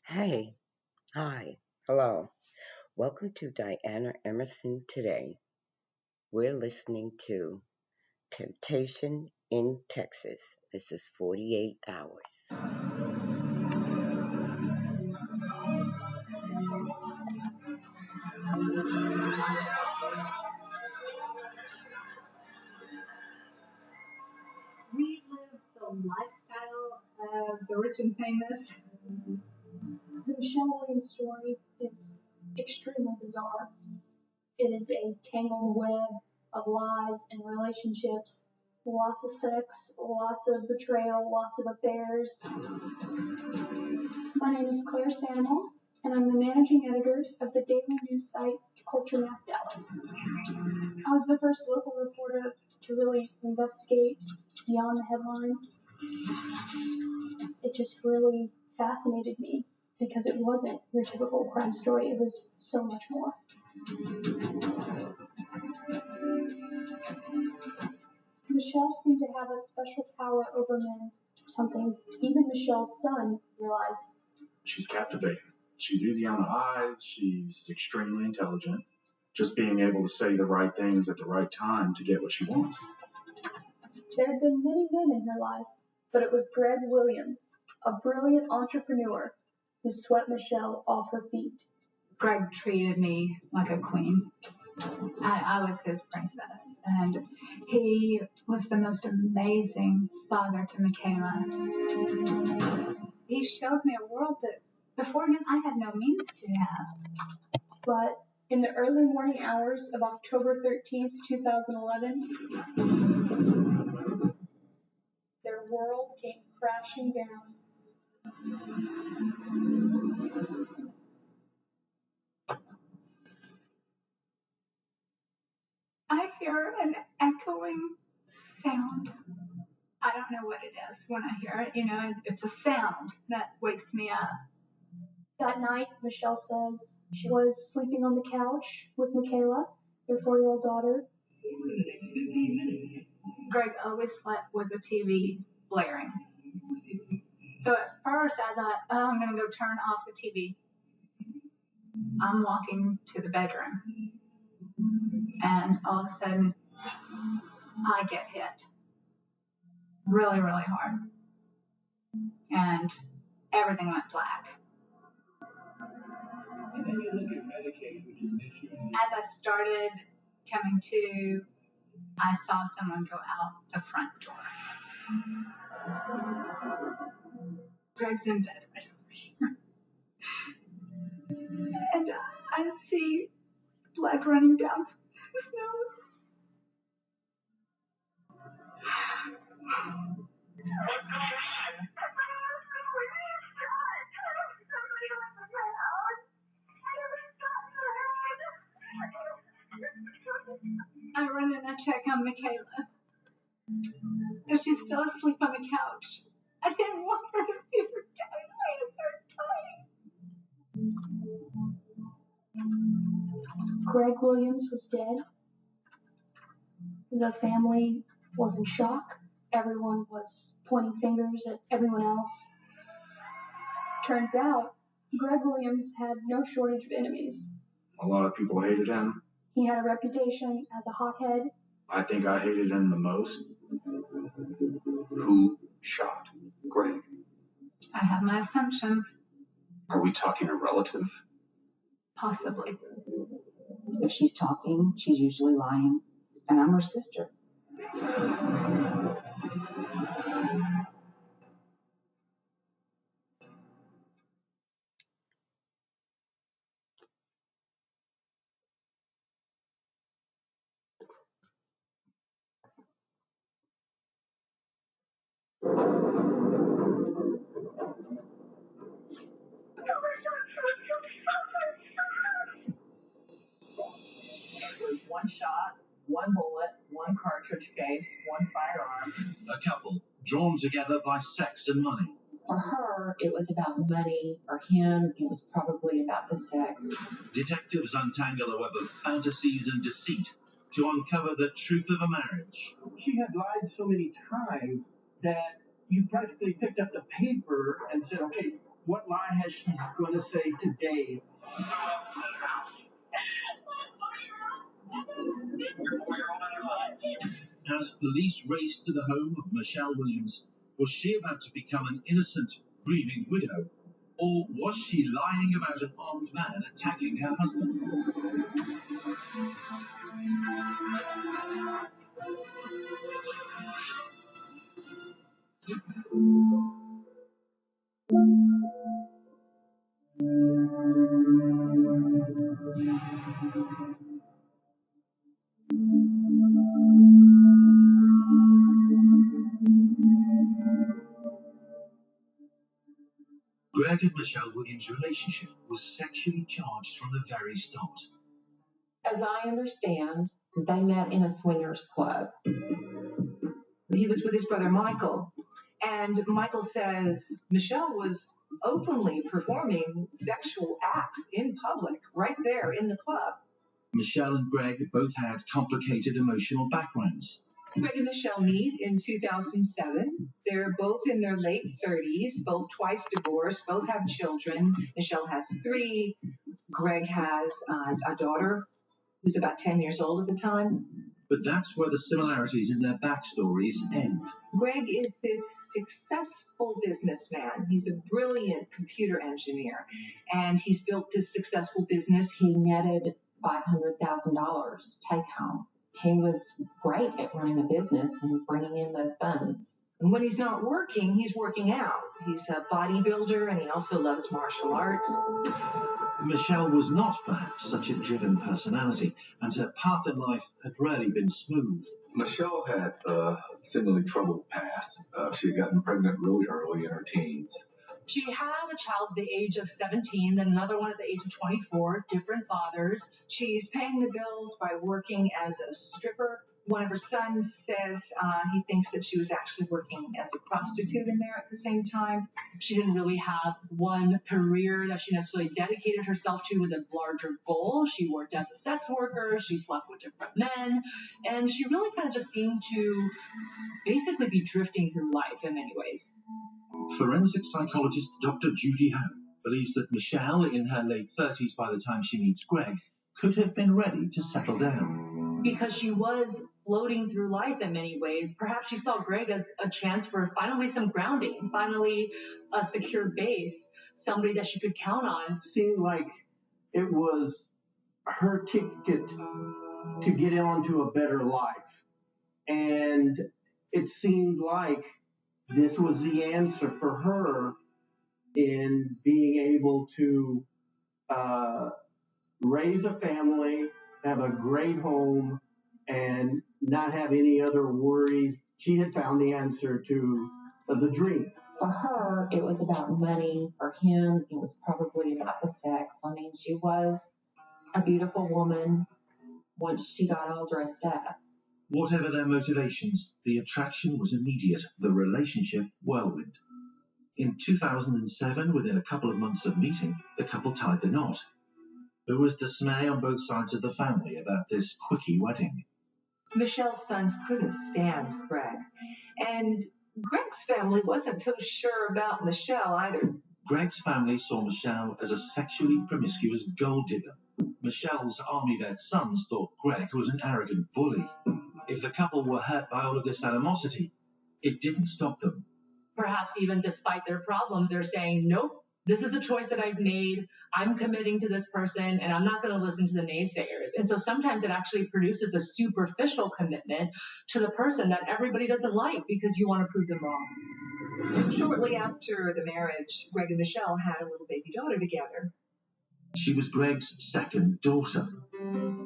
Hey, hi, hello. Welcome to Diana Emerson today. We're listening to Temptation in Texas. This is 48 hours. We live the lifestyle of the rich and famous. The Michelle Williams story is extremely bizarre. It is a tangled web of lies and relationships, lots of sex, lots of betrayal, lots of affairs. My name is Claire Sandoval, and I'm the managing editor of the daily news site Culture Map Dallas. I was the first local reporter to really investigate beyond the headlines. It just really fascinated me because it wasn't your typical crime story. It was so much more. Michelle seemed to have a special power over men, something even Michelle's son realized. She's captivating. She's easy on the eyes. She's extremely intelligent. Just being able to say the right things at the right time to get what she wants. There had been many men in her life, but it was Greg Williams, a brilliant entrepreneur who swept Michelle off her feet. Greg treated me like a queen. I was his princess, and he was the most amazing father to Michaela. He showed me a world that before him I had no means to have. But in the early morning hours of October 13th, 2011, their world came crashing down. I hear an echoing sound. I don't know what it is when I hear it. It's a sound that wakes me up. That night, Michelle says she was sleeping on the couch with Michaela, their 4-year-old daughter. Greg always slept with the TV blaring. So at first I thought, oh, I'm going to go turn off the TV. I'm walking to the bedroom. And all of a sudden, I get hit. Really, really hard. And everything went black. And then you look at Medicaid, which is an issue. As I started coming to, I saw someone go out the front door. Greg's in bed right over here. And I see blood running down his nose. I run in and check on Michaela. But she's still asleep on the couch. I didn't want her to see her dying a third time. Greg Williams was dead. The family was in shock. Everyone was pointing fingers at everyone else. Turns out, Greg Williams had no shortage of enemies. A lot of people hated him. He had a reputation as a hothead. I think I hated him the most. Who shot Greg? I have my assumptions. Are we talking a relative? Possibly. If she's talking, she's usually lying. And I'm her sister. It was one shot, one bullet, one cartridge case, one firearm. A couple drawn together by sex and money. For her, it was about money. For him, it was probably about the sex. Detectives untangle a web of fantasies and deceit to uncover the truth of a marriage. She had lied so many times that you practically picked up the paper and said, okay, what lie has she going to say today? As police raced to the home of Michele Williams, was she about to become an innocent, grieving widow? Or was she lying about an armed man attacking her husband? Greg and Michele Williams' relationship was sexually charged from the very start. As I understand, they met in a swingers club. He was with his brother Michael, and Michael says Michele was openly performing sexual acts in public right there in the club. Michele and Greg both had complicated emotional backgrounds. Greg and Michele meet in 2007. They're both in their late 30s, both twice divorced, both have children. Michele has 3. Greg has a daughter who's about 10 years old at the time. But that's where the similarities in their backstories end. Greg is this successful businessman. He's a brilliant computer engineer, and he's built this successful business. He netted $500,000 take home. He was great at running a business and bringing in the funds. And when he's not working, he's working out. He's a bodybuilder, and he also loves martial arts. Michele was not perhaps such a driven personality, and her path in life had rarely been smooth. Michele had a seemingly troubled past. She had gotten pregnant really early in her teens. She had a child at the age of 17, then another one at the age of 24, different fathers. She's paying the bills by working as a stripper. One of her sons says he thinks that she was actually working as a prostitute in there at the same time. She didn't really have one career that she necessarily dedicated herself to with a larger goal. She worked as a sex worker, she slept with different men, and she really kind of just seemed to basically be drifting through life in many ways. Forensic psychologist Dr. Judy Ho believes that Michele, in her late 30s by the time she meets Greg, could have been ready to settle down. Because she was floating through life in many ways, perhaps she saw Greg as a chance for finally some grounding, finally a secure base, somebody that she could count on. It seemed like it was her ticket to get onto a better life. And it seemed like this was the answer for her in being able to raise a family, have a great home, and not have any other worries. She had found the answer to the dream. For her, it was about money. For him, it was probably about the sex. I mean, she was a beautiful woman once she got all dressed up. Whatever their motivations, the attraction was immediate, the relationship whirlwind. In 2007, within a couple of months of meeting, the couple tied the knot. There was dismay on both sides of the family about this quickie wedding. Michelle's sons couldn't stand Greg, and Greg's family wasn't too sure about Michele either. Greg's family saw Michele as a sexually promiscuous gold digger. Michelle's Army vet sons thought Greg was an arrogant bully. If the couple were hurt by all of this animosity, it didn't stop them. Perhaps even despite their problems, they're saying, nope, this is a choice that I've made. I'm committing to this person, and I'm not going to listen to the naysayers. And so sometimes it actually produces a superficial commitment to the person that everybody doesn't like because you want to prove them wrong. Shortly after the marriage, Greg and Michele had a little baby daughter together. She was Greg's second daughter.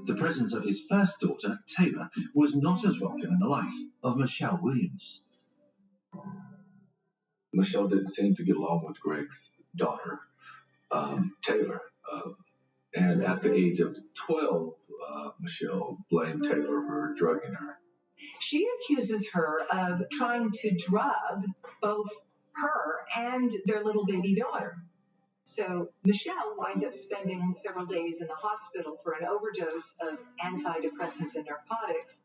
The presence of his first daughter, Taylor, was not as welcome in the life of Michele Williams. Michele didn't seem to get along with Greg's daughter, Taylor. And at the age of 12, Michele blamed Taylor for drugging her. She accuses her of trying to drug both her and their little baby daughter. So Michele winds up spending several days in the hospital for an overdose of antidepressants and narcotics.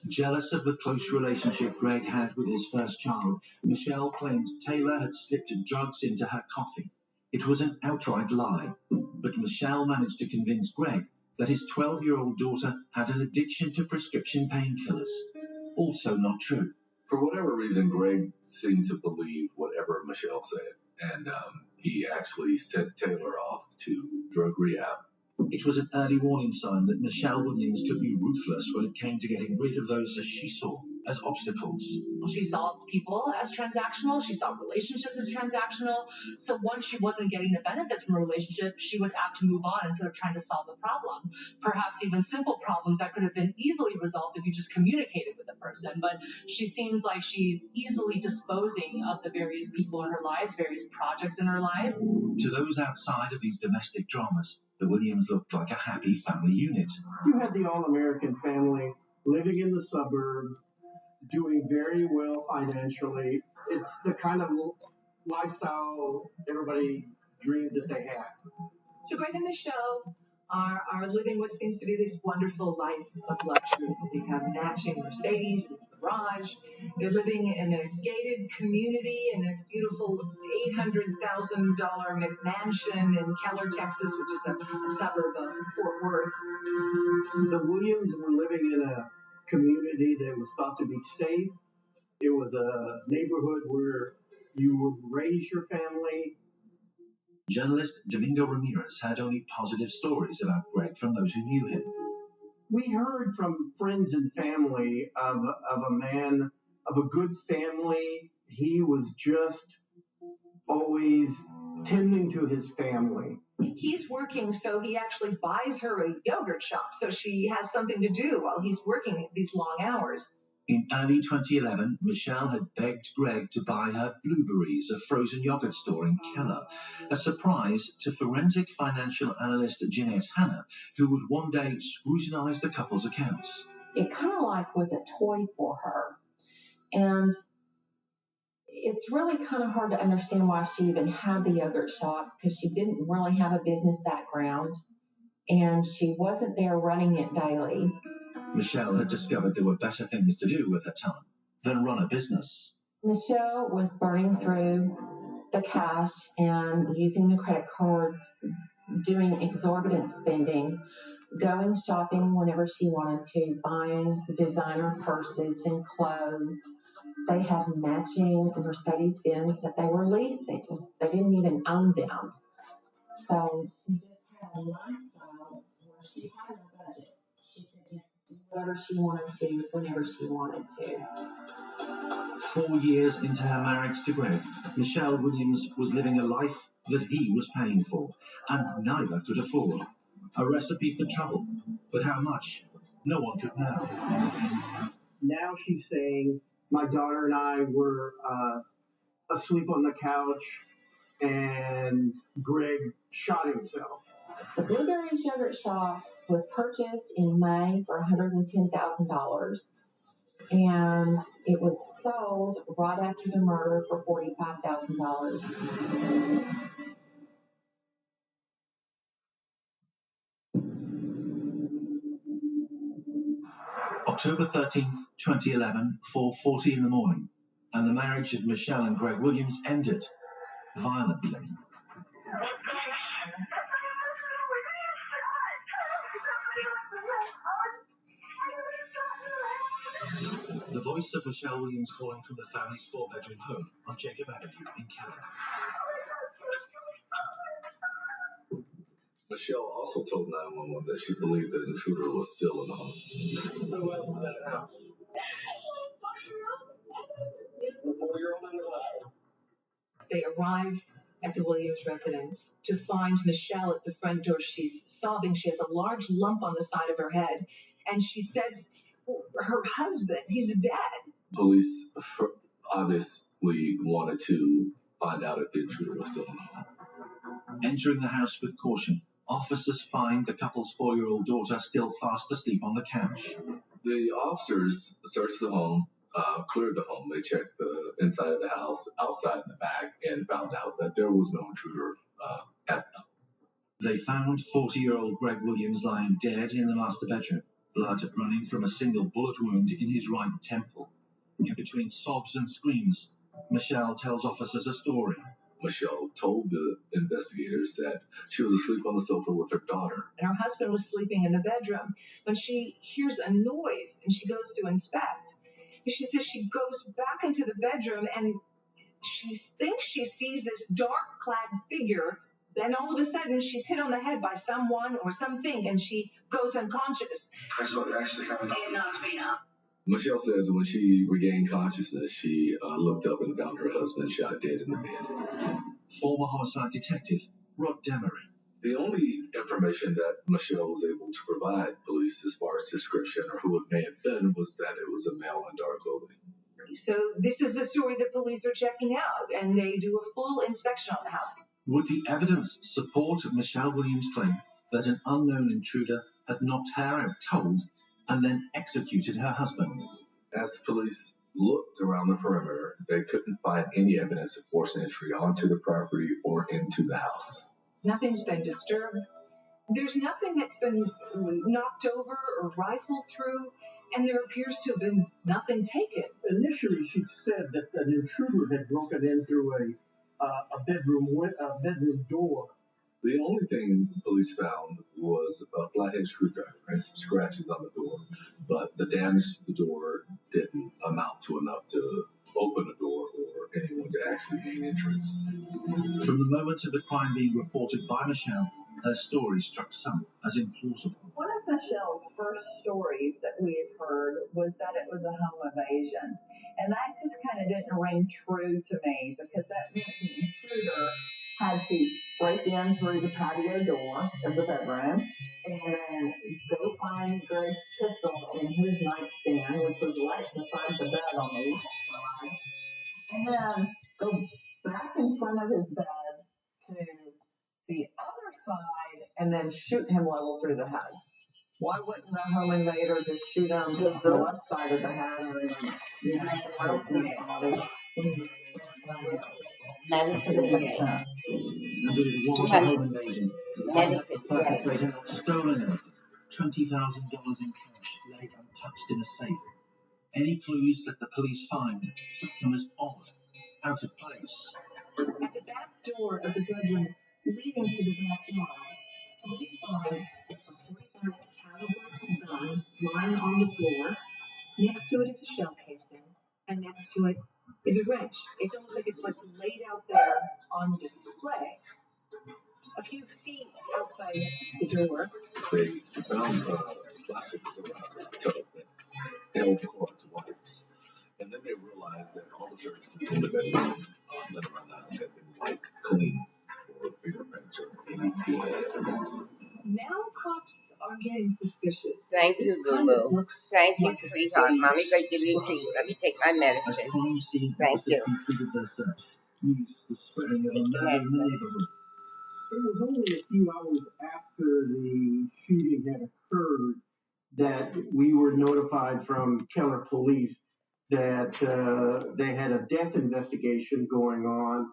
Jealous of the close relationship Greg had with his first child, Michele claimed Taylor had slipped drugs into her coffee. It was an outright lie, but Michele managed to convince Greg that his 12-year-old daughter had an addiction to prescription painkillers. Also not true. For whatever reason, Greg seemed to believe whatever Michele said, and he actually sent Taylor off to drug rehab. It was an early warning sign that Michele Williams could be ruthless when it came to getting rid of those as she saw as obstacles. She saw people as transactional. She saw relationships as transactional. So once she wasn't getting the benefits from a relationship, she was apt to move on instead of trying to solve the problem. Perhaps even simple problems that could have been easily resolved if you just communicated with the person. But she seems like she's easily disposing of the various people in her lives, various projects in her lives. To those outside of these domestic dramas, the Williams looked like a happy family unit. You had the all-American family living in the suburbs, doing very well financially. It's the kind of lifestyle everybody dreams that they have. So Greg and Michele are living what seems to be this wonderful life of luxury. They have matching Mercedes in the garage. They're living in a gated community in this beautiful $800,000 McMansion in Keller, Texas, which is a suburb of Fort Worth. The Williams were living in a community that was thought to be safe. It was a neighborhood where you would raise your family. Journalist Domingo Ramirez had only positive stories about Greg from those who knew him. We heard from friends and family of a man of a good family. He was just always tending to his family. He's working, so he actually buys her a yogurt shop so she has something to do while he's working these long hours. In early 2011, Michele had begged Greg to buy her Blueberries, a frozen yogurt store in Keller, a surprise to forensic financial analyst Jeanette Hanna, who would one day scrutinize the couple's accounts. It kind of like was a toy for her. And it's really kind of hard to understand why she even had the yogurt shop, because she didn't really have a business background and she wasn't there running it daily. Michele had discovered there were better things to do with her time than run a business. Michele was burning through the cash and using the credit cards, doing exorbitant spending, going shopping whenever she wanted to, buying designer purses and clothes. They had matching Mercedes-Benz that they were leasing. They didn't even own them. So she just had a lifestyle where she had no budget. She could just do whatever she wanted to, whenever she wanted to. 4 years into her marriage to Greg, Michele Williams was living a life that he was paying for, and neither could afford. A recipe for trouble, but how much? No one could know. Now she's saying, my daughter and I were asleep on the couch, and Greg shot himself. The Blueberries Yogurt Shop was purchased in May for $110,000, and it was sold right after the murder for $45,000. October 13th, 2011, 4:40 in the morning, and the marriage of Michele and Greg Williams ended violently. The voice of Michele Williams calling from the family's 4-bedroom home on Jacob Avenue in Keller. Michele also told 911 that she believed the intruder was still in the home. They arrive at the Williams residence to find Michele at the front door. She's sobbing. She has a large lump on the side of her head. And she says, her husband, he's dead. Police obviously wanted to find out if the intruder was still in the home. Entering the house with caution, officers find the couple's 4-year-old daughter still fast asleep on the couch. The officers searched the home, cleared the home. They checked the inside of the house, outside and the back, and found out that there was no intruder at the home. They found 40-year-old Greg Williams lying dead in the master bedroom, blood running from a single bullet wound in his right temple. In between sobs and screams, Michele tells officers a story. Michele told the investigators that she was asleep on the sofa with her daughter. And her husband was sleeping in the bedroom when she hears a noise and she goes to inspect. And she says she goes back into the bedroom and she thinks she sees this dark clad figure. Then all of a sudden she's hit on the head by someone or something and she goes unconscious. Michele says when she regained consciousness, she looked up and found her husband shot dead in the bed. Former homicide detective Rod Demery. The only information that Michele was able to provide police as far as description or who it may have been was that it was a male in dark clothing. So this is the story that police are checking out, and they do a full inspection on the house. Would the evidence support Michele Williams' claim that an unknown intruder had knocked her out cold and then executed her husband? As police looked around the perimeter, they couldn't find any evidence of forced entry onto the property or into the house. Nothing's been disturbed. There's nothing that's been knocked over or rifled through, and there appears to have been nothing taken. Initially, she said that an intruder had broken in through a bedroom door. The only thing police found was a flathead screwdriver and some scratches on the door, but the damage to the door didn't amount to enough to open a door or anyone to actually gain entrance. From the moment of the crime being reported by Michele, her story struck some as implausible. One of Michelle's first stories that we had heard was that it was a home invasion. And that just kind of didn't ring true to me because that meant the intruder had to break in through the patio door of the bedroom and then go find Greg's pistol in his nightstand, which was right beside the bed on the left side, and then go back in front of his bed to the other side and then shoot him level through the head. Why wouldn't the home invader just shoot him to the left side of the head or in the body? And it was a home invasion. The perpetrator had stolen everything. $20,000 in cash lay untouched in a safe. Any clues that the police find struck them as odd, out of place. At the back door of the bedroom leading to the backyard, police find a .45 caliber gun lying on the floor. Next to it is a shell casing, and next to it is a wrench. It's almost like it's laid out there on display. A few feet outside the door, They found plastic surrounds telephone held cords wires. And then they realized that all the surfaces in the bedroom that around the house had been wiped clean for fingerprints or any DNA evidence. now cops are getting suspicious. Thank This you, kind of Lulu. looks Thank you, like a sweetheart. stage. Mommy's going to give you a treat. Let me take my As medicine. crime scene Thank officers you. completed their search, news was spreading of a murder in the neighborhood. It was only a few hours after the shooting had occurred that we were notified from Keller Police that they had a death investigation going on,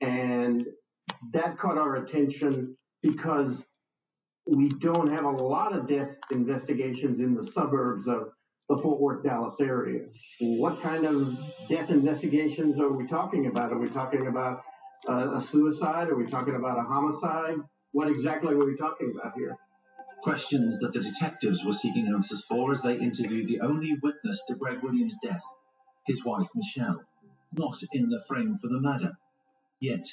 and that caught our attention because we don't have a lot of death investigations in the suburbs of the Fort Worth, Dallas area. What kind of death investigations are we talking about? Are we talking about a suicide? Are we talking about a homicide? What exactly are we talking about here? Questions that the detectives were seeking answers for as they interviewed the only witness to Greg Williams' death, his wife Michele, not in the frame for the murder. Yet,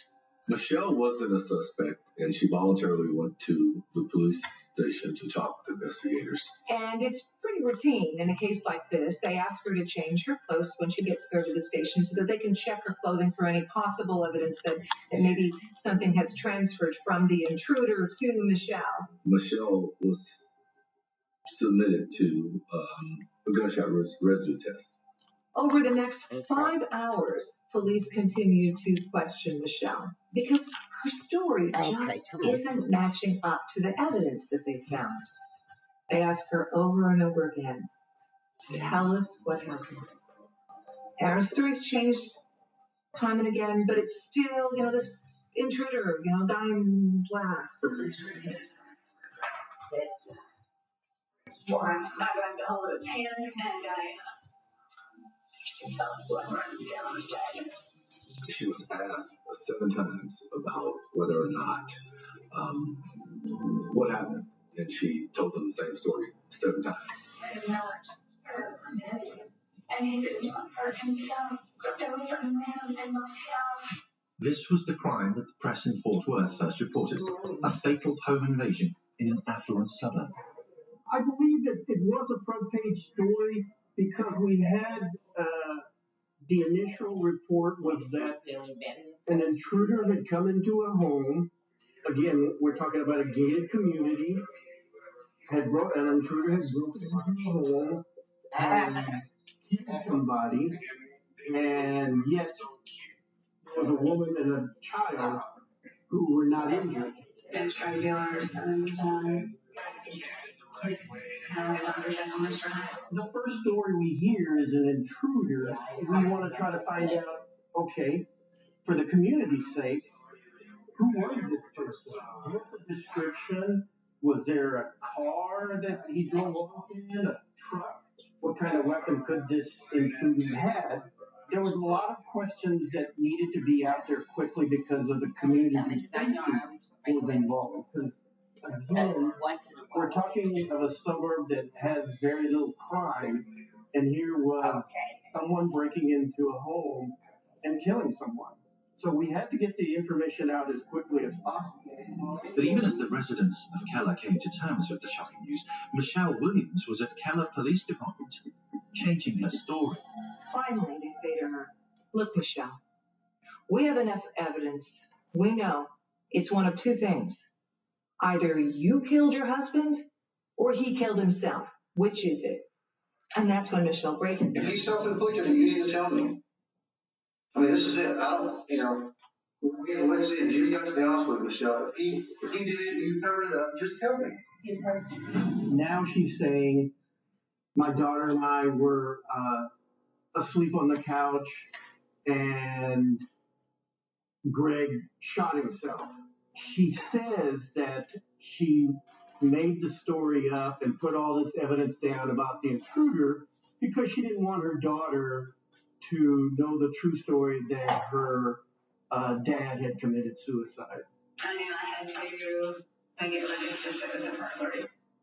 Michele wasn't a suspect, and she voluntarily went to the police station to talk with investigators. And it's pretty routine in a case like this. They ask her to change her clothes when she gets there to the station so that they can check her clothing for any possible evidence that maybe something has transferred from the intruder to Michele. Michele was submitted to a gunshot residue test. Over the next Okay. 5 hours, police continue to question Michele because her story Okay, just come on. isn't matching up to the evidence that they found. They ask her over and over again, tell us what happened. And her story's changed time and again, but it's still, this intruder, guy in black. She was asked 7 times about whether or not what happened, and she told them the same story 7 times. This was the crime that the press in Fort Worth first reported, a fatal home invasion in an affluent suburb. I believe that it was a front page story because we had the initial report was that an intruder had come into a home. Again, we're talking about a gated community. An intruder had broken into a home and killed somebody, and yet there was a woman and a child who were not injured. The first story we hear is an intruder. We want to try to find out, okay, for the community's sake, who was this person? What's the description? Was there a car that he drove off in, a truck? What kind of weapon could this intruder have? There was a lot of questions that needed to be out there quickly because of the community safety was involved. Because again, we're talking of a suburb that has very little crime, and here was someone breaking into a home and killing someone. So we had to get the information out as quickly as possible. But even as the residents of Keller came to terms with the shocking news, Michele Williams was at Keller Police Department, changing her story. Finally, they say to her, "Look, Michele, we have enough evidence. We know it's one of 2 things. Either you killed your husband or he killed himself. Which is it?" And that's when Michele breaks it. If he's self-inflicted, you need to tell me. I mean, this is it. I don't, let's see, you got to be honest with Michele. If he did it, you covered it up, just tell me. Now she's saying, my daughter and I were asleep on the couch and Greg shot himself. She says that she made the story up and put all this evidence down about the intruder because she didn't want her daughter to know the true story that her dad had committed suicide.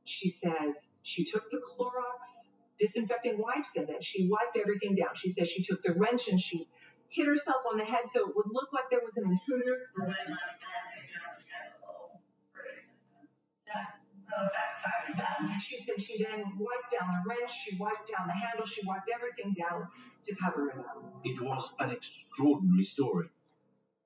She says she took the Clorox disinfecting wipes and then she wiped everything down. She says she took the wrench and she hit herself on the head so it would look like there was an intruder. She said she then wiped down the wrench, she wiped down the handle, she wiped everything down to cover it up. It was an extraordinary story.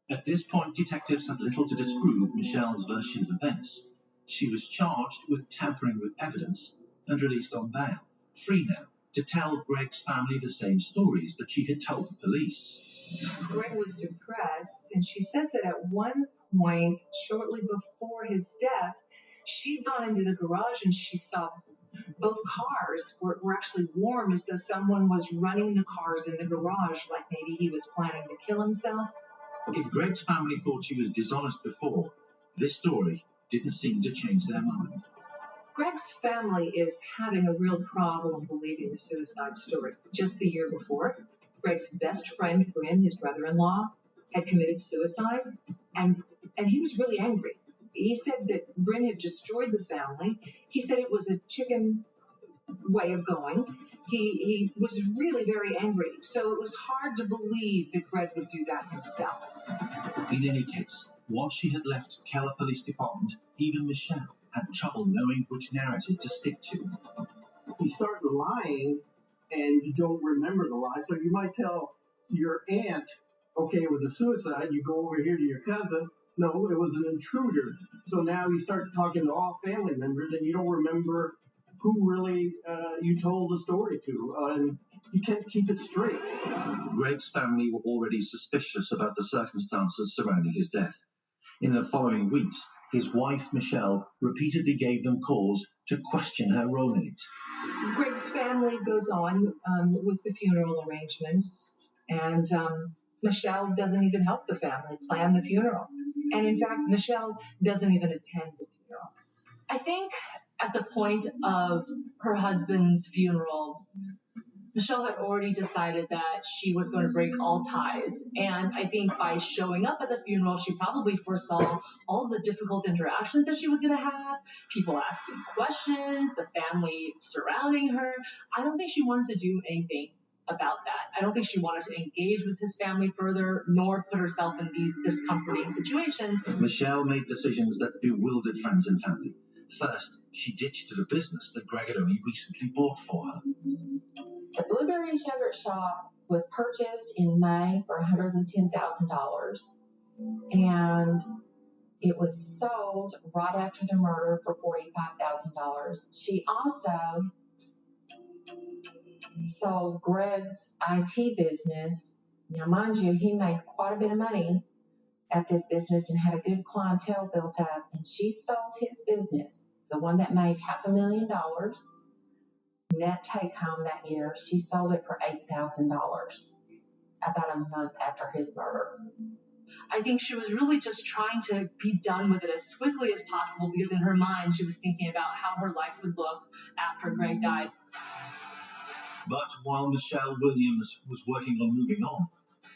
At this point, detectives had little to disprove Michele's version of events. She was charged with tampering with evidence and released on bail, free now to tell Greg's family the same stories that she had told the police. Greg was depressed, and she says that at one point, shortly before his death, she'd gone into the garage and she saw both cars were actually warm, as though someone was running the cars in the garage, like maybe he was planning to kill himself. If Greg's family thought she was dishonest before, this story didn't seem to change their mind. Greg's family is having a real problem believing the suicide story. Just the year before, Greg's best friend, Bryn, his brother-in-law, had committed suicide, and he was really angry. He said that Bryn had destroyed the family. He said it was a chicken way of going. He was really very angry, so it was hard to believe that Greg would do that himself. In any case, once she had left Keller Police Department, even Michele had trouble knowing which narrative to stick to. You start lying and you don't remember the lie, so you might tell your aunt, okay, it was a suicide. You go over here to your cousin. No, it was an intruder. So now you start talking to all family members and you don't remember who really you told the story to. And you can't keep it straight. Greg's family were already suspicious about the circumstances surrounding his death. In the following weeks, his wife, Michele, repeatedly gave them calls to question her role in it. Greg's family goes on with the funeral arrangements, and Michele doesn't even help the family plan the funeral. And in fact, Michele doesn't even attend the funeral. I think at the point of her husband's funeral, Michele had already decided that she was going to break all ties. And I think by showing up at the funeral, she probably foresaw all the difficult interactions that she was going to have, people asking questions, the family surrounding her. I don't think she wanted to do anything about that. I don't think she wanted to engage with his family further, nor put herself in these discomforting situations. Michele made decisions that bewildered friends and family. First, she ditched the business that Greg had only recently bought for her. The Blueberries Yogurt Shop was purchased in May for $110,000, and it was sold right after the murder for $45,000. She also sold Greg's IT business. Now, mind you, he made quite a bit of money at this business and had a good clientele built up, and she sold his business, the one that made $500,000 net take home that year. She sold it for $8,000 about a month after his murder. I think she was really just trying to be done with it as quickly as possible because in her mind she was thinking about how her life would look after Greg died. But while Michele Williams was working on moving on,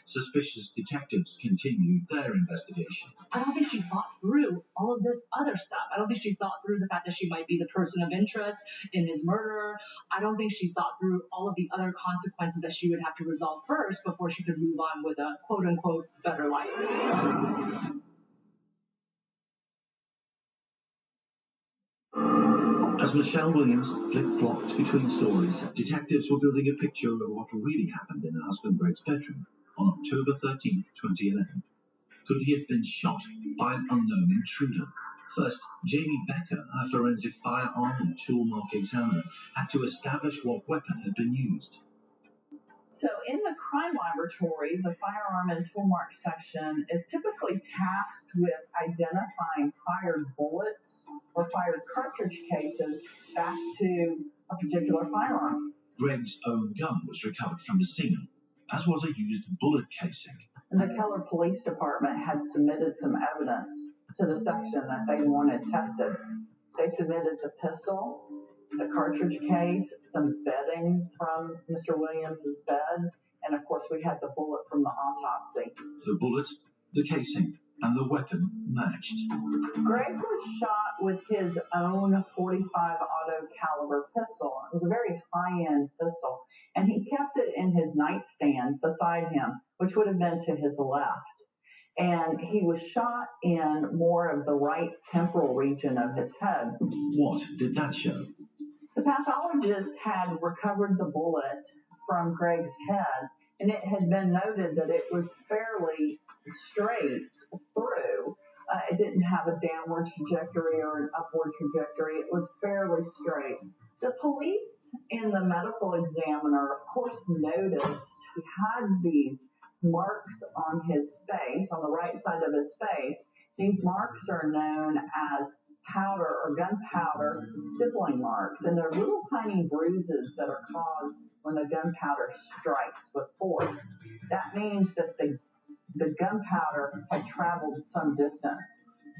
suspicious detectives continued their investigation. I don't think she thought through all of this other stuff. I don't think she thought through the fact that she might be the person of interest in his murder. I don't think she thought through all of the other consequences that she would have to resolve first before she could move on with a quote-unquote better life. As Michele Williams flip-flopped between stories, detectives were building a picture of what really happened in her husband Greg's bedroom on October 13th, 2011. Could he have been shot by an unknown intruder? First, Jamie Becker, a forensic firearm and tool mark examiner, had to establish what weapon had been used. So in the crime laboratory, the firearm and tool mark section is typically tasked with identifying fired bullets or fired cartridge cases back to a particular firearm. Greg's own gun was recovered from the scene, as was a used bullet casing. And the Keller Police Department had submitted some evidence to the section that they wanted tested. They submitted the pistol, the cartridge case, some bedding from Mr. Williams's bed, and of course we had the bullet from the autopsy. The bullet, the casing, and the weapon matched. Greg was shot with his own .45 auto caliber pistol. It was a very high-end pistol, and he kept it in his nightstand beside him, which would have been to his left. And he was shot in more of the right temporal region of his head. What did that show? The pathologist had recovered the bullet from Greg's head, and it had been noted that it was fairly straight through. It didn't have a downward trajectory or an upward trajectory. It was fairly straight. The police and the medical examiner, of course, noticed he had these marks on his face, on the right side of his face. These marks are known as powder or gunpowder stippling marks, and they're little tiny bruises that are caused when the gunpowder strikes with force. That means that the gunpowder had traveled some distance.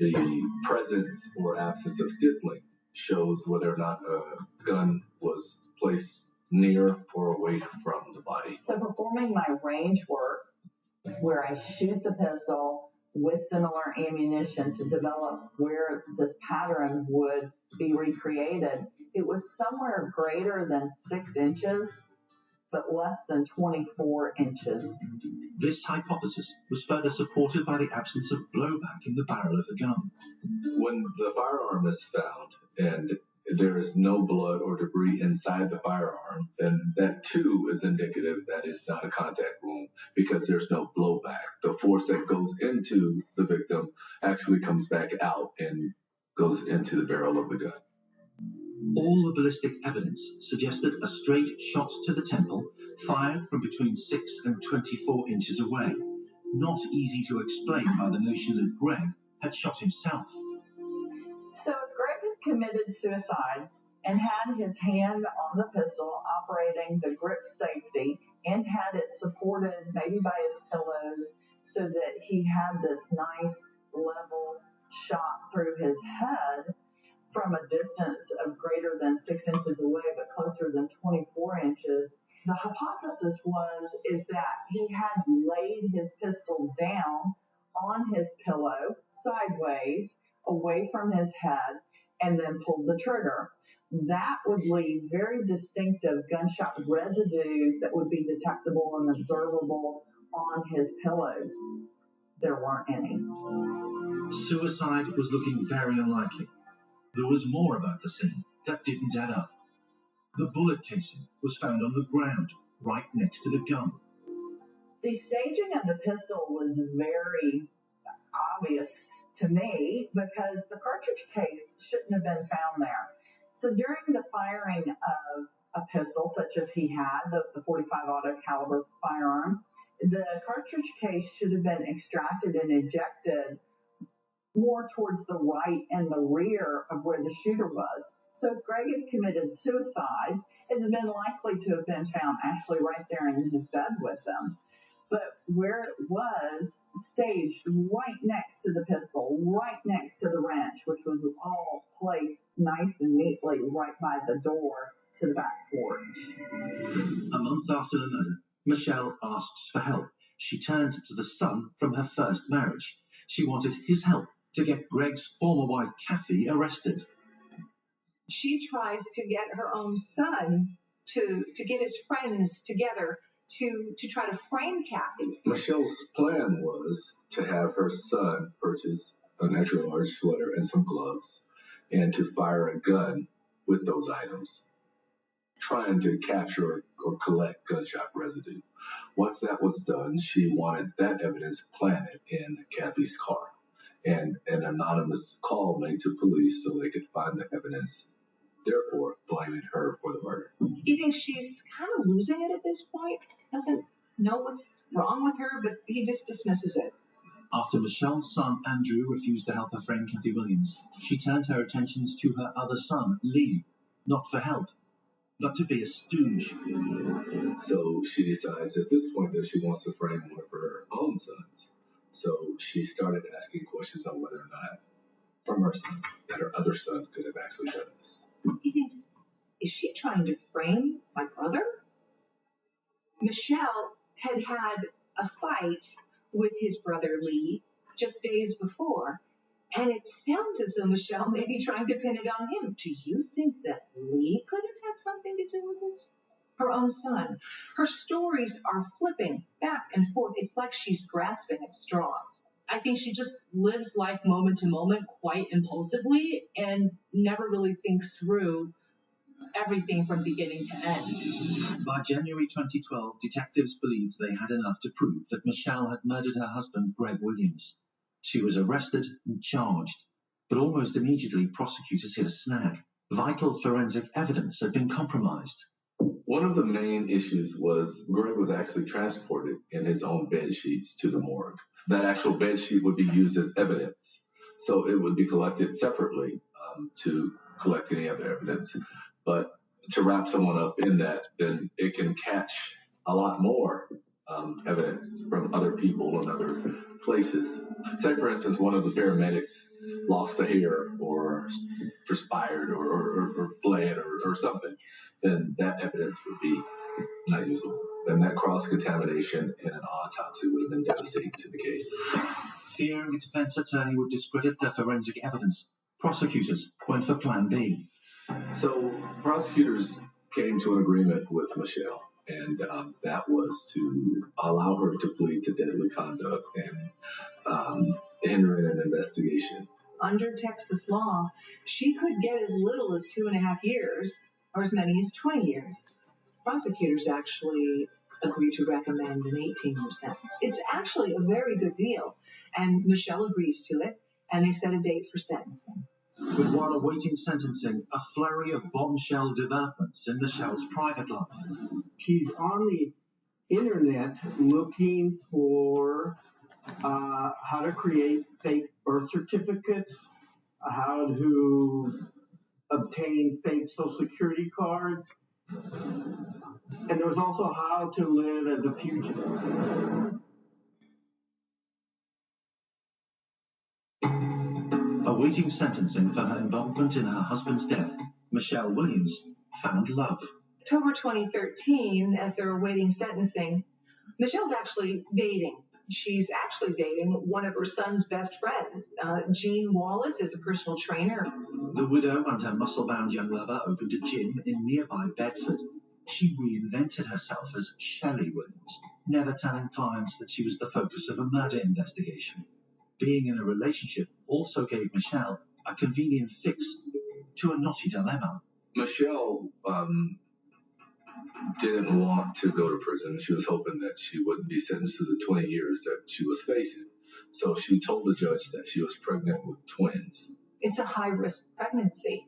The presence or absence of stippling shows whether or not a gun was placed near or away from the body. So performing my range work, where I shoot the pistol with similar ammunition to develop where this pattern would be recreated, it was somewhere greater than 6 inches, but less than 24 inches. This hypothesis was further supported by the absence of blowback in the barrel of the gun. When the firearm is found and there is no blood or debris inside the firearm, then that too is indicative that it's not a contact wound because there's no blowback. The force that goes into the victim actually comes back out and goes into the barrel of the gun. All the ballistic evidence suggested a straight shot to the temple, fired from between 6 and 24 inches away. Not easy to explain by the notion that Greg had shot himself. So if Greg had committed suicide and had his hand on the pistol operating the grip safety and had it supported maybe by his pillows so that he had this nice level shot through his head from a distance of greater than 6 inches away but closer than 24 inches, The hypothesis is that he had laid his pistol down on his pillow sideways away from his head and then pulled the trigger. That would leave very distinctive gunshot residues that would be detectable and observable on his pillows. There weren't any. Suicide was looking very unlikely. There was more about the scene that didn't add up. The bullet casing was found on the ground, right next to the gun. The staging of the pistol was very obvious to me because the cartridge case shouldn't have been found there. So during the firing of a pistol, such as he had, the .45 auto caliber firearm, the cartridge case should have been extracted and ejected more towards the right and the rear of where the shooter was. So if Greg had committed suicide, it would have been likely to have been found actually right there in his bed with him. But where it was staged right next to the pistol, right next to the wrench, which was all placed nice and neatly right by the door to the back porch. A month after the murder, Michele asks for help. She turned to the son from her first marriage. She wanted his help to get Greg's former wife, Kathy, arrested. She tries to get her own son to get his friends together to try to frame Kathy. Michelle's plan was to have her son purchase an extra large sweater and some gloves and to fire a gun with those items, trying to capture or collect gunshot residue. Once that was done, she wanted that evidence planted in Kathy's car and an anonymous call made to police so they could find the evidence, therefore blaming her for the murder. He thinks she's kind of losing it at this point, doesn't know what's wrong with her, but he just dismisses it. After Michelle's son, Andrew, refused to help her friend Kathy Williams, she turned her attentions to her other son, Lee, not for help, but to be a stooge. So she decides at this point that she wants to frame one of her own sons. So she started asking questions on whether or not, from her son, that her other son could have actually done this. He thinks, is she trying to frame my brother? Michele had a fight with his brother Lee just days before, and it sounds as though Michele may be trying to pin it on him. Do you think that Lee could have had something to do with this? Her own son. Her stories are flipping back and forth. It's like she's grasping at straws. I think she just lives life moment to moment quite impulsively and never really thinks through everything from beginning to end. By January 2012, detectives believed they had enough to prove that Michele had murdered her husband, Greg Williams. She was arrested and charged, but almost immediately prosecutors hit a snag. Vital forensic evidence had been compromised. One of the main issues was Greg was actually transported in his own bed sheets to the morgue. That actual bed sheet would be used as evidence, so it would be collected separately to collect any other evidence. But to wrap someone up in that, then it can catch a lot more evidence from other people and other places. Say, for instance, one of the paramedics lost a hair or perspired or bled or something, then that evidence would be not usable. And that cross-contamination in an autopsy would have been devastating to the case. Fearing a defense attorney would discredit their forensic evidence, prosecutors went for Plan B. So prosecutors came to an agreement with Michele, and that was to allow her to plead to deadly conduct and hindering an investigation. Under Texas law, she could get as little as 2.5 years or as many as 20 years. Prosecutors actually agreed to recommend an 18-year sentence. It's actually a very good deal, and Michele agrees to it, and they set a date for sentencing. But while awaiting sentencing, a flurry of bombshell developments in Michelle's private life. She's on the internet looking for how to create fake birth certificates, how to obtain fake Social Security cards, and there was also how to live as a fugitive. Awaiting sentencing for her involvement in her husband's death, Michele Williams found love. October 2013, as they're awaiting sentencing, Michelle's actually dating. She's actually dating one of her son's best friends. Jean Wallace is a personal trainer. The widow and her muscle-bound young lover opened a gym in nearby Bedford. She reinvented herself as Shelley Williams, never telling clients that she was the focus of a murder investigation. Being in a relationship also gave Michele a convenient fix to a knotty dilemma. Michele didn't want to go to prison. She was hoping that she wouldn't be sentenced to the 20 years that she was facing. So she told the judge that she was pregnant with twins. It's a high-risk pregnancy,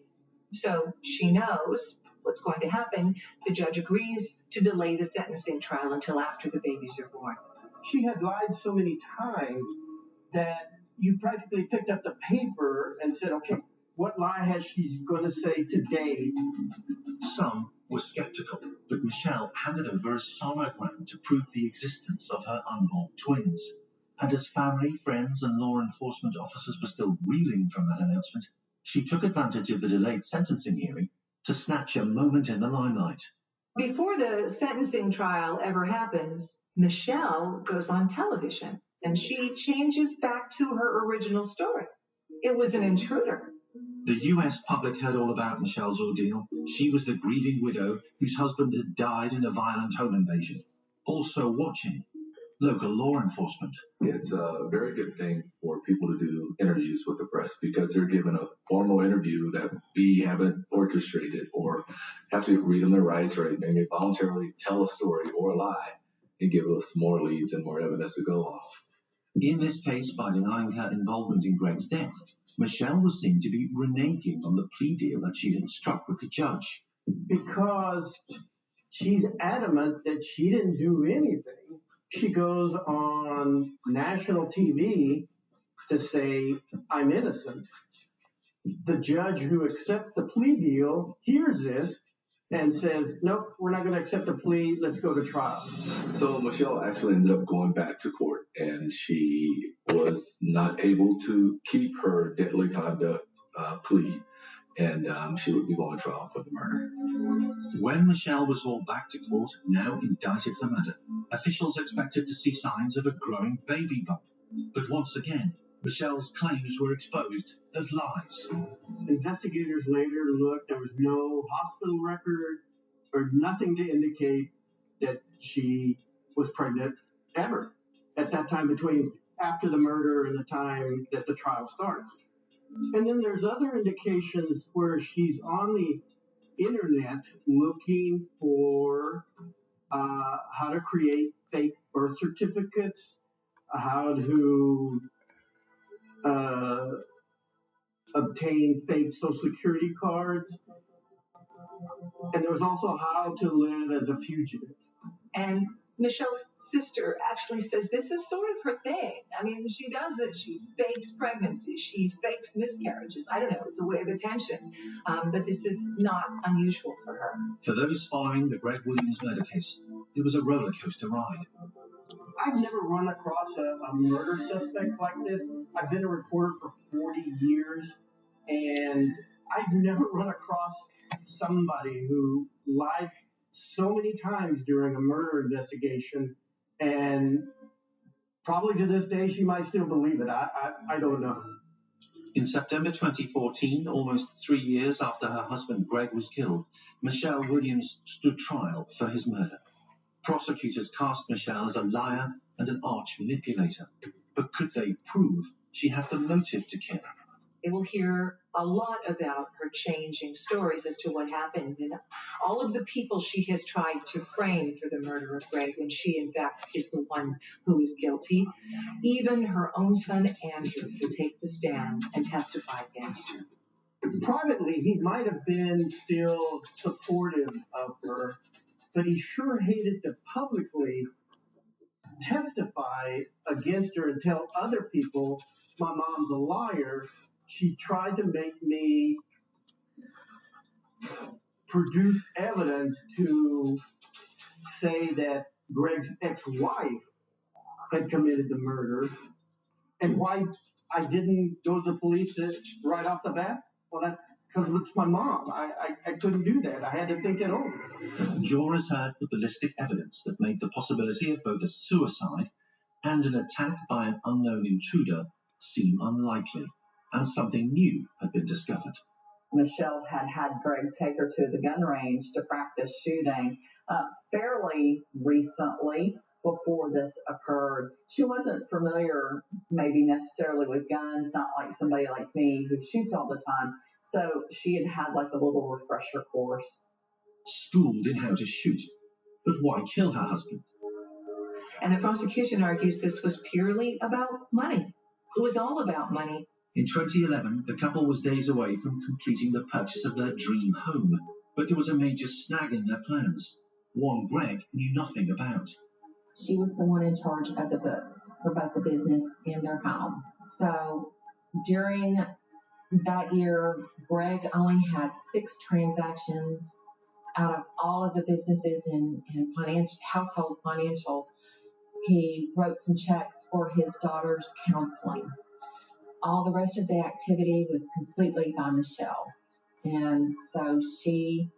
so she knows what's going to happen. The judge agrees to delay the sentencing trial until after the babies are born. She had lied so many times that you practically picked up the paper and said, okay, what lie has she going to say today? Some were skeptical, but Michele handed over a sonogram to prove the existence of her unborn twins. And as family, friends, and law enforcement officers were still reeling from that announcement, she took advantage of the delayed sentencing hearing to snatch a moment in the limelight. Before the sentencing trial ever happens, Michele goes on television, and she changes back to her original story. It was an intruder. The U.S. public heard all about Michelle's ordeal. She was the grieving widow whose husband had died in a violent home invasion. Also watching, local law enforcement. It's a very good thing for people to do interviews with the press because they're given a formal interview that we haven't orchestrated or have to read them their rights, right? And they voluntarily tell a story or a lie and give us more leads and more evidence to go off. In this case, by denying her involvement in Greg's death, Michele was seen to be reneging on the plea deal that she had struck with the judge. Because she's adamant that she didn't do anything. She goes on national TV to say, I'm innocent. The judge who accepts the plea deal hears this and says, nope, we're not going to accept the plea. Let's go to trial. So Michele actually ended up going back to court, and she was not able to keep her deadly conduct plea, and she would be going to trial for the murder. When Michele was hauled back to court, now indicted for murder, officials expected to see signs of a growing baby bump. But once again, Michelle's claims were exposed as lies. Investigators later looked, there was no hospital record or nothing to indicate that she was pregnant ever at that time between after the murder and the time that the trial starts. And then there's other indications where she's on the internet looking for how to create fake birth certificates, how to obtain fake Social Security cards, and there was also how to live as a fugitive. And Michelle's sister actually says this is sort of her thing. I mean, she does it. She fakes pregnancy. She fakes miscarriages. I don't know. It's a way of attention. But this is not unusual for her. For those following the Greg Williams murder case, it was a roller coaster ride. I've never run across a murder suspect like this. I've been a reporter for 40 years, and I've never run across somebody who lied so many times during a murder investigation, and probably to this day she might still believe it. I don't know. In September 2014, almost 3 years after her husband Greg was killed, Michele Williams stood trial for his murder. Prosecutors cast Michele as a liar and an arch manipulator. But could they prove she had the motive to kill? They will hear a lot about her changing stories as to what happened and all of the people she has tried to frame for the murder of Greg when she, in fact, is the one who is guilty. Even her own son, Andrew, will take the stand and testify against her. Privately, he might have been still supportive of her, but he sure hated to publicly testify against her and tell other people my mom's a liar. She tried to make me produce evidence to say that Greg's ex-wife had committed the murder, and why I didn't go to the police right off the bat. Well, because it's my mom. I couldn't do that. I had to think it over. Jurors heard the ballistic evidence that made the possibility of both a suicide and an attack by an unknown intruder seem unlikely, and something new had been discovered. Michele had Greg take her to the gun range to practice shooting fairly recently before this occurred. She wasn't familiar maybe necessarily with guns, not like somebody like me who shoots all the time. So she had like a little refresher course. Schooled in how to shoot, but why kill her husband? And the prosecution argues this was purely about money. It was all about money. In 2011, the couple was days away from completing the purchase of their dream home, but there was a major snag in their plans, one Greg knew nothing about. She was the one in charge of the books for both the business and their home. So during that year, Greg only had 6 transactions out of all of the businesses in household financial. He wrote some checks for his daughter's counseling. All the rest of the activity was completely by Michele. And so she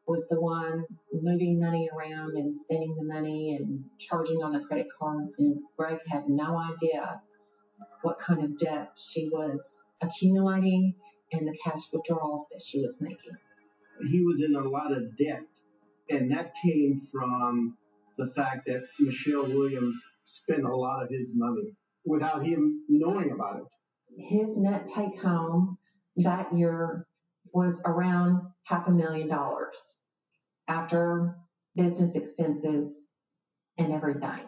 was the one moving money around and spending the money and charging on the credit cards. And Greg had no idea what kind of debt she was accumulating and the cash withdrawals that she was making. He was in a lot of debt, and that came from the fact that Michele Williams spent a lot of his money without him knowing about it. His net take home that year was around $500,000 after business expenses and everything.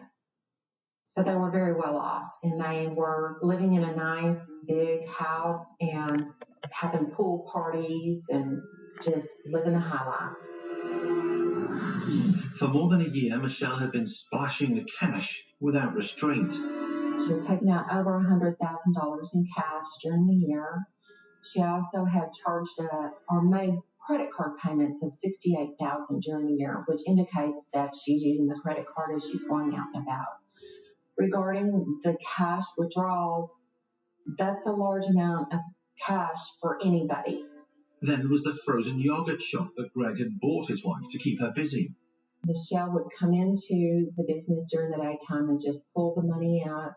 So they were very well off, and they were living in a nice big house and having pool parties and just living a high life. For more than a year, Michele had been splashing the cash without restraint. She had taken out over $100,000 in cash during the year. She also had charged or made credit card payments of $68,000 during the year, which indicates that she's using the credit card as she's going out and about. Regarding the cash withdrawals, that's a large amount of cash for anybody. Then was the frozen yogurt shop that Greg had bought his wife to keep her busy. Michele would come into the business during the daytime and just pull the money out,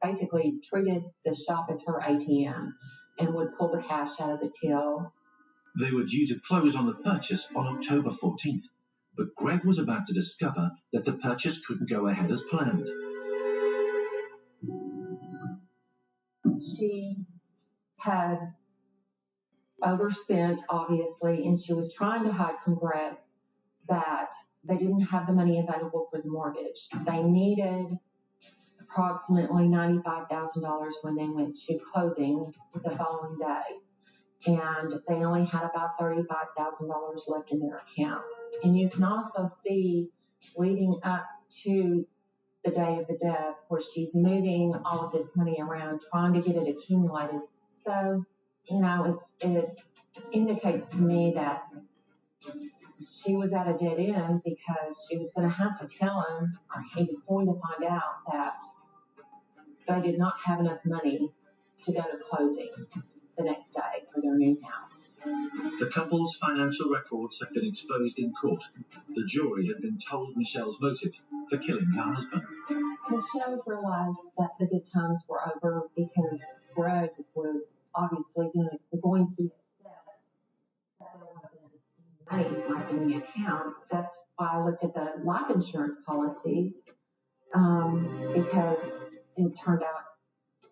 basically treated the shop as her ATM and would pull the cash out of the till. They were due to close on the purchase on October 14th, but Greg was about to discover that the purchase couldn't go ahead as planned. She had overspent, obviously, and she was trying to hide from Greg that they didn't have the money available for the mortgage. They needed approximately $95,000 when they went to closing the following day. And they only had about $35,000 left in their accounts. And you can also see leading up to the day of the death where she's moving all of this money around, trying to get it accumulated. So, it indicates to me that she was at a dead end because she was going to have to tell him, or he was going to find out that they did not have enough money to go to closing the next day for their new house. The couple's financial records had been exposed in court. The jury had been told Michele's motive for killing her husband. Michele realized that the good times were over because Greg was obviously going to be upset that there wasn't money left in the accounts. That's why I looked at the life insurance policies because it turned out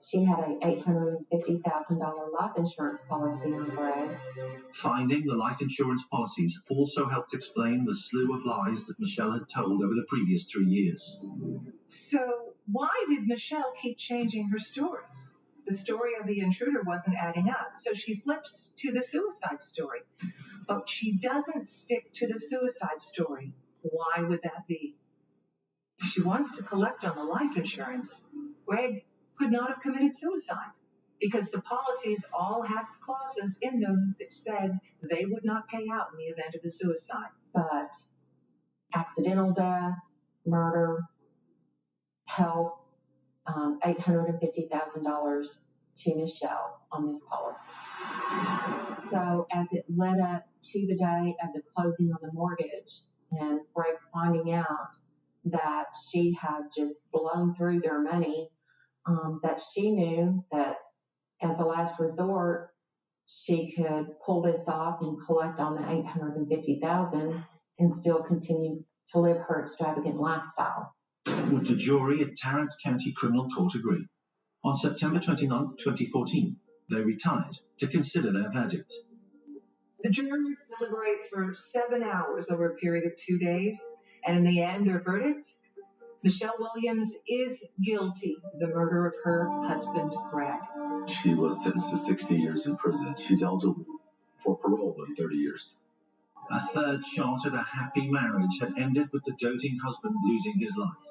she had an $850,000 life insurance policy on Greg. Finding the life insurance policies also helped explain the slew of lies that Michele had told over the previous 3 years. So why did Michele keep changing her stories? The story of the intruder wasn't adding up, so she flips to the suicide story. But she doesn't stick to the suicide story. Why would that be? If she wants to collect on the life insurance, Greg could not have committed suicide because the policies all had clauses in them that said they would not pay out in the event of a suicide. But accidental death, murder, health, $850,000 to Michele. on this policy. So as it led up to the day of the closing on the mortgage and Greg finding out that she had just blown through their money, that she knew that as a last resort, she could pull this off and collect on the $850,000 and still continue to live her extravagant lifestyle. Would the jury at Tarrant County Criminal Court agree? On September 29, 2014, they retired to consider their verdict. The jurors deliberate for 7 hours over a period of 2 days, and in the end, their verdict: Michele Williams is guilty of the murder of her husband, Greg. She was sentenced to 60 years in prison. She's eligible for parole in 30 years. A third shot at a happy marriage had ended with the doting husband losing his life.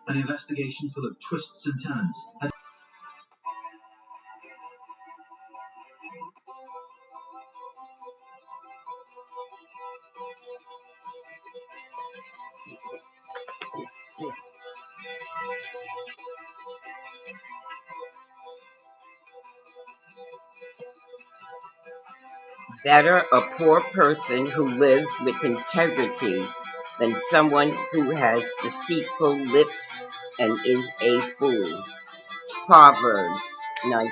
An investigation full of twists and turns had Better a poor person who lives with integrity than someone who has deceitful lips and is a fool. Proverbs 19.